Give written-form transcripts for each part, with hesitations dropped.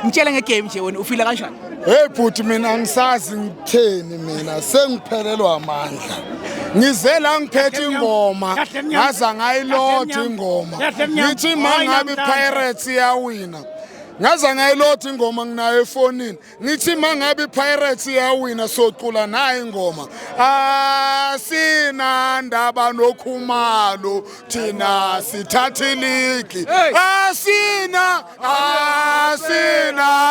ngitshela ngegame nje wena ufila kanjani? Hey bhuti mina angisazi ngitheni mina sengiphelelwa amandla. Ngize la ngiphethe ingoma ngaza ngayilodwa ingoma. Ngithi mangabe Pirates iyawina. Ngaza ngayilodwa ingoma nginayo efonini. Ngithi mangabe Pirates iyawina socula nayo ingoma. Asina ndaba noKhumalo thina sithatha iligi. Asina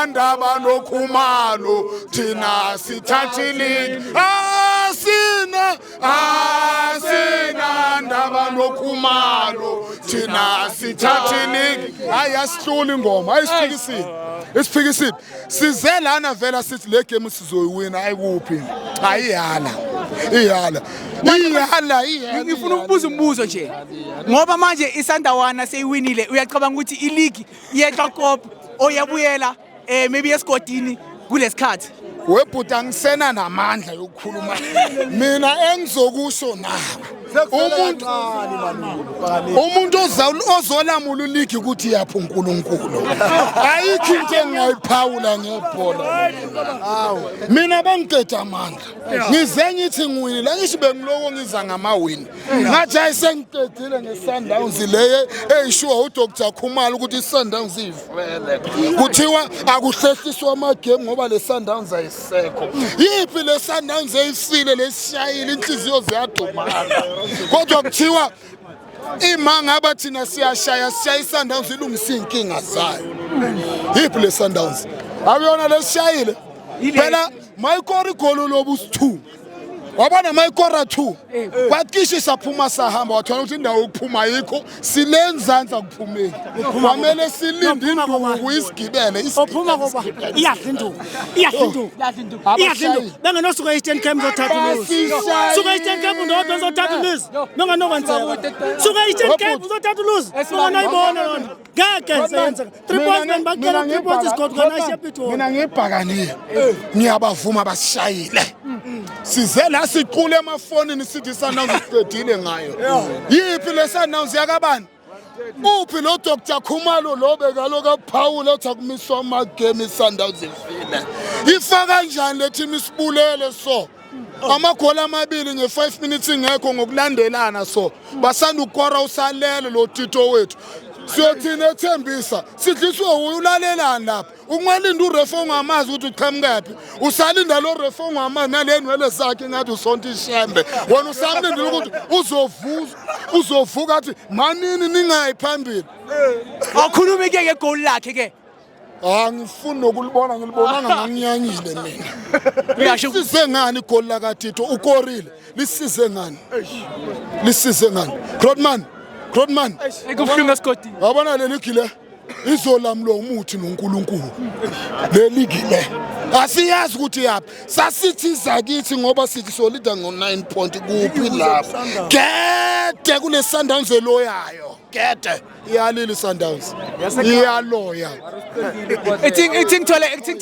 ndaba noKhumalo thina sithatha iligi. Asina ndaba noKhumalo thina sithatha iligi. Ayasihlula ingoma isiphikisile size lana vela sithi le game sizoyiwina ayikuphi ayiyala Ngifuna ukubuza umbuzo nje ngoba manje iSandawana seyiwinile uyacabanga ukuthi iligi iyetha kopho oyabuyela maybe esigodini kulesikhathi webhuta ngisena namandla yokukhuluma mina engizokusho nawe umuntu ozolamula uligi ukuthi yapha uNkulunkulu ayikho into engayiphawula ngebhola mina bangiqeda amandla ngize ngithi ngiwinile ngisho bengiloko ngiza ngamawini ngathi ayisengiqedile ngeSundowns leye eyishuwa uDr Khumalo ukuthi iSundowns ivele kuthiwa akuhlehliswa amagame ngoba leSundowns ayisekho yipi leSundowns eyifile lesishayile inhliziyo ziyadumala kodwa kuthiwa imanga abathina siyashaya iSundowns ilungisa inkinga zayo yipi leSundowns akuyona lesishayile phela mayikora igolo lobusi 2 wabona mayikora 2 kwakishi saphuma sahamba wathola ukuthi indawo ukuphuma yikho silenzansi akuphumeki kwamele silinde induku isigibele ophuma ngoba iyadlinduka bengenosuka e-Eastern Cape uzothatha uluzi suka e-Eastern Cape ndodwa uzothatha uluzi benganokwenza suka e-Eastern Cape uzothatha uluzi unganayibona yona ngeke senza 3 points benibakela 3 points isigodi kana ishepitho mina ngibhakaniye ngiyabavuma basishayile size la siqule emafonini sithi iSundowns iqedile ngayo yipi leSundowns yakabani uphi lo Dr Khumalo lo bekaloka Paul othi akumiswa amagame iSundowns ifile ifa kanjani le team isibulele so amagoli amabili nge5 minutes ingekho ngokulandelana so basanda ukora usalele lo Tito wethu siyothina ethembisa sidliswe ulalelana lapha ungalinda urefa ongamazi ukuthi uqhamukaphi usalinda lo refa ongamazi nalenwele zakhe ngathi usonto ishembe wena usamlindile ukuthi uzovuka athi manini ningayi phambili awukhulumi ke ngegoal lakhe ke ngifuna nokulibona ngilibonanga nganginyanyile mina lisize ngani igoli laka Tito ukorile lisize ngani Rodman ekufika esigodi wabona le ligi le izolamlo umuthi noNkulunkulu le ligi le asiyazi ukuthi yaphi sasithi zakithi ngoba sithi solida ngo9 point kuphi lapha gede kule Sundowns eloyayo gede iyalile Sundowns iyaloya I think